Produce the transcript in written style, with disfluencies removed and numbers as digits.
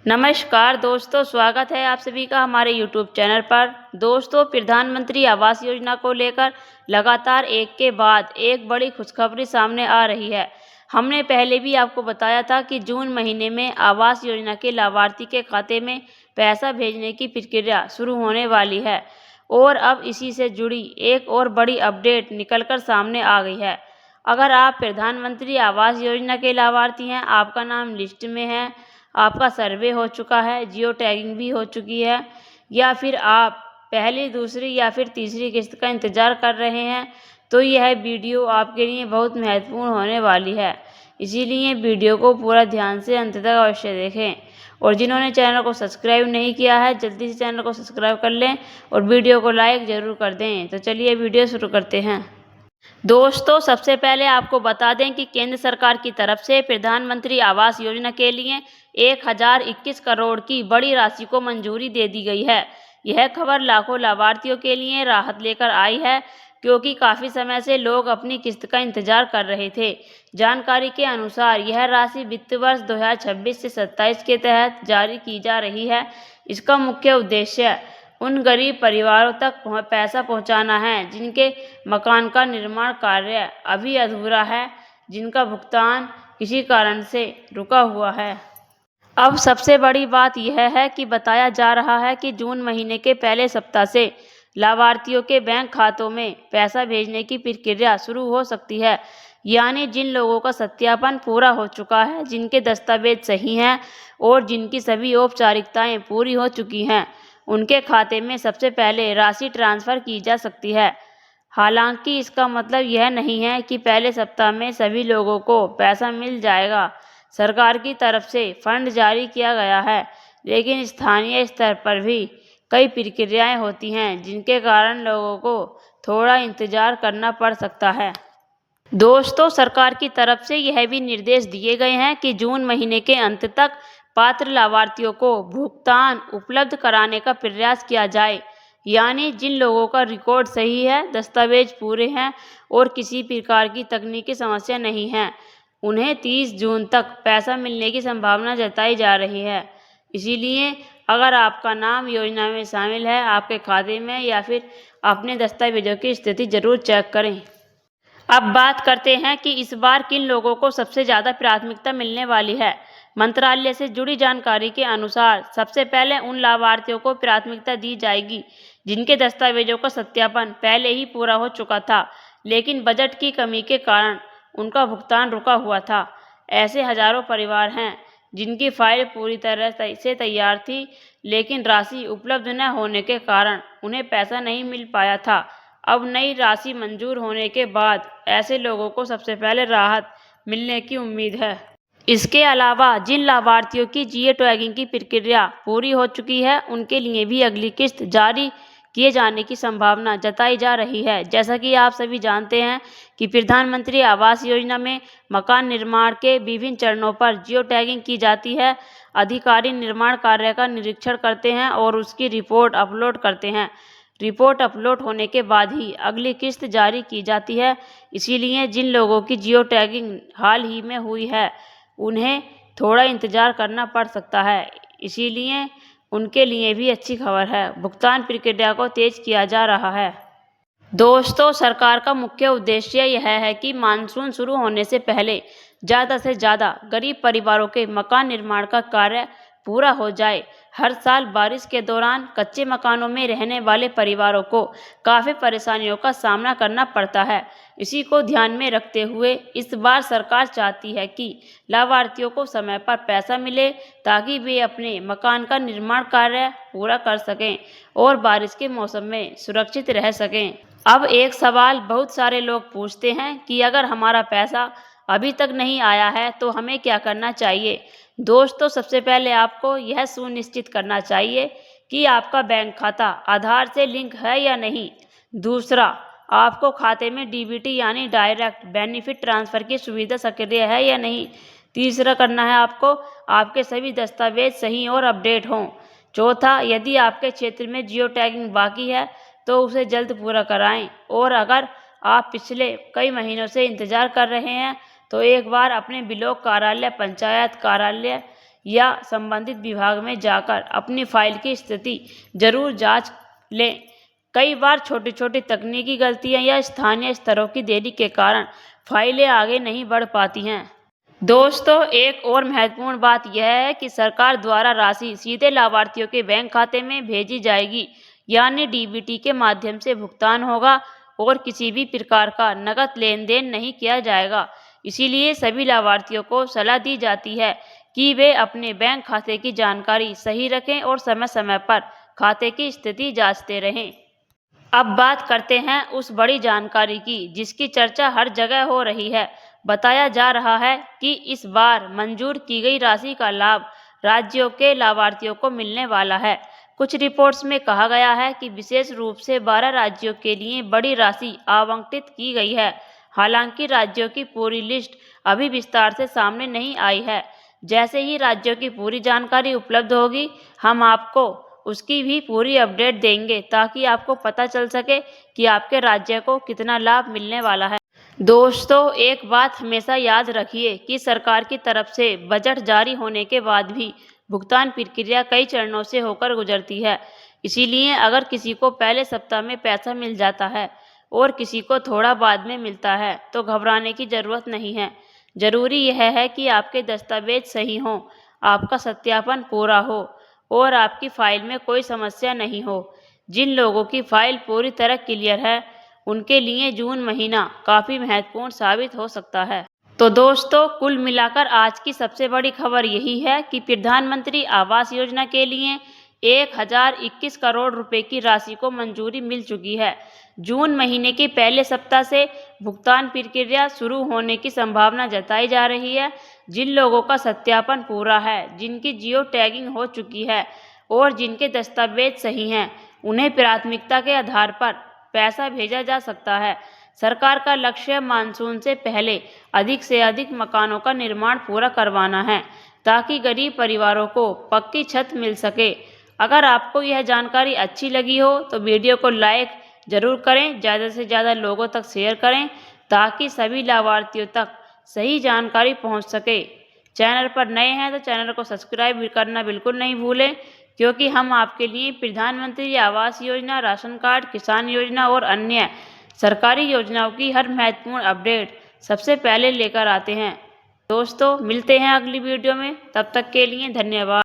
नमस्कार दोस्तों, स्वागत है आप सभी का हमारे YouTube चैनल पर। दोस्तों, प्रधानमंत्री आवास योजना को लेकर लगातार एक के बाद एक बड़ी खुशखबरी सामने आ रही है। हमने पहले भी आपको बताया था कि जून महीने में आवास योजना के लाभार्थी के खाते में पैसा भेजने की प्रक्रिया शुरू होने वाली है और अब इसी से जुड़ी एक और बड़ी अपडेट निकलकर सामने आ गई है। अगर आप प्रधानमंत्री आवास योजना के लाभार्थी हैं, आपका नाम लिस्ट में है, आपका सर्वे हो चुका है, जियो टैगिंग भी हो चुकी है, या फिर आप पहली, दूसरी या फिर तीसरी किस्त का इंतज़ार कर रहे हैं, तो यह वीडियो आपके लिए बहुत महत्वपूर्ण होने वाली है। इसीलिए वीडियो को पूरा ध्यान से अंत तक अवश्य देखें। और जिन्होंने चैनल को सब्सक्राइब नहीं किया है, जल्दी से चैनल को सब्सक्राइब कर लें और वीडियो को लाइक ज़रूर कर दें। तो चलिए वीडियो शुरू करते हैं। दोस्तों, सबसे पहले आपको बता दें कि केंद्र सरकार की तरफ से प्रधानमंत्री आवास योजना के लिए 1021 करोड़ की बड़ी राशि को मंजूरी दे दी गई है। यह खबर लाखों लाभार्थियों के लिए राहत लेकर आई है, क्योंकि काफ़ी समय से लोग अपनी किस्त का इंतजार कर रहे थे। जानकारी के अनुसार यह राशि वित्त वर्ष 2026 से 27 के तहत जारी की जा रही है। इसका मुख्य उद्देश्य उन गरीब परिवारों तक पैसा पहुंचाना है जिनके मकान का निर्माण कार्य अभी अधूरा है, जिनका भुगतान किसी कारण से रुका हुआ है। अब सबसे बड़ी बात यह है कि बताया जा रहा है कि जून महीने के पहले सप्ताह से लाभार्थियों के बैंक खातों में पैसा भेजने की प्रक्रिया शुरू हो सकती है। यानी जिन लोगों का सत्यापन पूरा हो चुका है, जिनके दस्तावेज सही हैं और जिनकी सभी औपचारिकताएं पूरी हो चुकी हैं, उनके खाते में सबसे पहले राशि ट्रांसफ़र की जा सकती है। हालांकि इसका मतलब यह नहीं है कि पहले सप्ताह में सभी लोगों को पैसा मिल जाएगा। सरकार की तरफ से फंड जारी किया गया है, लेकिन स्थानीय स्तर पर भी कई प्रक्रियाएं होती हैं, जिनके कारण लोगों को थोड़ा इंतजार करना पड़ सकता है। दोस्तों, सरकार की तरफ से यह भी निर्देश दिए गए हैं कि जून महीने के अंत तक पात्र लाभार्थियों को भुगतान उपलब्ध कराने का प्रयास किया जाए। यानी जिन लोगों का रिकॉर्ड सही है, दस्तावेज पूरे हैं और किसी प्रकार की तकनीकी समस्या नहीं है, उन्हें 30 जून तक पैसा मिलने की संभावना जताई जा रही है। इसीलिए अगर आपका नाम योजना में शामिल है, आपके खाते में या फिर अपने दस्तावेजों की स्थिति जरूर चेक करें। अब बात करते हैं कि इस बार किन लोगों को सबसे ज़्यादा प्राथमिकता मिलने वाली है। मंत्रालय से जुड़ी जानकारी के अनुसार सबसे पहले उन लाभार्थियों को प्राथमिकता दी जाएगी जिनके दस्तावेजों का सत्यापन पहले ही पूरा हो चुका था, लेकिन बजट की कमी के कारण उनका भुगतान रुका हुआ था। ऐसे हजारों परिवार हैं जिनकी फाइल पूरी तरह से तैयार थी, लेकिन राशि उपलब्ध न होने के कारण उन्हें पैसा नहीं मिल पाया था। अब नई राशि मंजूर होने के बाद ऐसे लोगों को सबसे पहले राहत मिलने की उम्मीद है। इसके अलावा जिन लाभार्थियों की जियो टैगिंग की प्रक्रिया पूरी हो चुकी है, उनके लिए भी अगली किस्त जारी किए जाने की संभावना जताई जा रही है। जैसा कि आप सभी जानते हैं कि प्रधानमंत्री आवास योजना में मकान निर्माण के विभिन्न चरणों पर जियो टैगिंग की जाती है। अधिकारी निर्माण कार्य का निरीक्षण करते हैं और उसकी रिपोर्ट अपलोड करते हैं। रिपोर्ट अपलोड होने के बाद ही अगली किस्त जारी की जाती है। इसीलिए जिन लोगों की जियो टैगिंग हाल ही में हुई है, उन्हें थोड़ा इंतज़ार करना पड़ सकता है। इसीलिए उनके लिए भी अच्छी खबर है, भुगतान प्रक्रिया को तेज किया जा रहा है। दोस्तों, सरकार का मुख्य उद्देश्य यह है कि मानसून शुरू होने से पहले ज़्यादा से ज़्यादा गरीब परिवारों के मकान निर्माण का कार्य पूरा हो जाए। हर साल बारिश के दौरान कच्चे मकानों में रहने वाले परिवारों को काफ़ी परेशानियों का सामना करना पड़ता है। इसी को ध्यान में रखते हुए इस बार सरकार चाहती है कि लाभार्थियों को समय पर पैसा मिले, ताकि वे अपने मकान का निर्माण कार्य पूरा कर सकें और बारिश के मौसम में सुरक्षित रह सकें। अब एक सवाल बहुत सारे लोग पूछते हैं कि अगर हमारा पैसा अभी तक नहीं आया है तो हमें क्या करना चाहिए। दोस्तों, सबसे पहले आपको यह सुनिश्चित करना चाहिए कि आपका बैंक खाता आधार से लिंक है या नहीं। दूसरा, आपको खाते में डीबीटी यानी डायरेक्ट बेनिफिट ट्रांसफ़र की सुविधा सक्रिय है या नहीं। तीसरा करना है आपको आपके सभी दस्तावेज सही और अपडेट हों। चौथा, यदि आपके क्षेत्र में जियो टैगिंग बाकी है तो उसे जल्द पूरा कराएं। और अगर आप पिछले कई महीनों से इंतज़ार कर रहे हैं तो एक बार अपने ब्लॉक कार्यालय, पंचायत कार्यालय या संबंधित विभाग में जाकर अपनी फाइल की स्थिति जरूर जांच लें। कई बार छोटी छोटी तकनीकी गलतियां या स्थानीय स्तरों की देरी के कारण फाइलें आगे नहीं बढ़ पाती हैं। दोस्तों, एक और महत्वपूर्ण बात यह है कि सरकार द्वारा राशि सीधे लाभार्थियों के बैंक खाते में भेजी जाएगी, यानी डीबीटी के माध्यम से भुगतान होगा और किसी भी प्रकार का नकद लेन देन नहीं किया जाएगा। इसीलिए सभी लाभार्थियों को सलाह दी जाती है कि वे अपने बैंक खाते की जानकारी सही रखें और समय समय पर खाते की स्थिति जांचते रहें। अब बात करते हैं उस बड़ी जानकारी की जिसकी चर्चा हर जगह हो रही है। बताया जा रहा है कि इस बार मंजूर की गई राशि का लाभ राज्यों के लाभार्थियों को मिलने वाला है। कुछ रिपोर्ट्स में कहा गया है कि विशेष रूप से 12 राज्यों के लिए बड़ी राशि आवंटित की गई है। हालांकि राज्यों की पूरी लिस्ट अभी विस्तार से सामने नहीं आई है। जैसे ही राज्यों की पूरी जानकारी उपलब्ध होगी, हम आपको उसकी भी पूरी अपडेट देंगे ताकि आपको पता चल सके कि आपके राज्य को कितना लाभ मिलने वाला है। दोस्तों, एक बात हमेशा याद रखिए कि सरकार की तरफ से बजट जारी होने के बाद भी भुगतान प्रक्रिया कई चरणों से होकर गुजरती है। इसीलिए अगर किसी को पहले सप्ताह में पैसा मिल जाता है और किसी को थोड़ा बाद में मिलता है तो घबराने की ज़रूरत नहीं है। ज़रूरी यह है कि आपके दस्तावेज सही हों, आपका सत्यापन पूरा हो और आपकी फाइल में कोई समस्या नहीं हो। जिन लोगों की फाइल पूरी तरह क्लियर है, उनके लिए जून महीना काफ़ी महत्वपूर्ण साबित हो सकता है। तो दोस्तों, कुल मिलाकर आज की सबसे बड़ी खबर यही है कि प्रधानमंत्री आवास योजना के लिए 1021 करोड़ रुपए की राशि को मंजूरी मिल चुकी है। जून महीने के पहले सप्ताह से भुगतान प्रक्रिया शुरू होने की संभावना जताई जा रही है। जिन लोगों का सत्यापन पूरा है, जिनकी जियो टैगिंग हो चुकी है और जिनके दस्तावेज सही हैं, उन्हें प्राथमिकता के आधार पर पैसा भेजा जा सकता है। सरकार का लक्ष्य मानसून से पहले अधिक से अधिक मकानों का निर्माण पूरा करवाना है ताकि गरीब परिवारों को पक्की छत मिल सके। अगर आपको यह जानकारी अच्छी लगी हो तो वीडियो को लाइक ज़रूर करें, ज़्यादा से ज़्यादा लोगों तक शेयर करें ताकि सभी लाभार्थियों तक सही जानकारी पहुंच सके। चैनल पर नए हैं तो चैनल को सब्सक्राइब करना बिल्कुल नहीं भूलें, क्योंकि हम आपके लिए प्रधानमंत्री आवास योजना, राशन कार्ड, किसान योजना और अन्य सरकारी योजनाओं की हर महत्वपूर्ण अपडेट सबसे पहले लेकर आते हैं। दोस्तों, मिलते हैं अगली वीडियो में, तब तक के लिए धन्यवाद।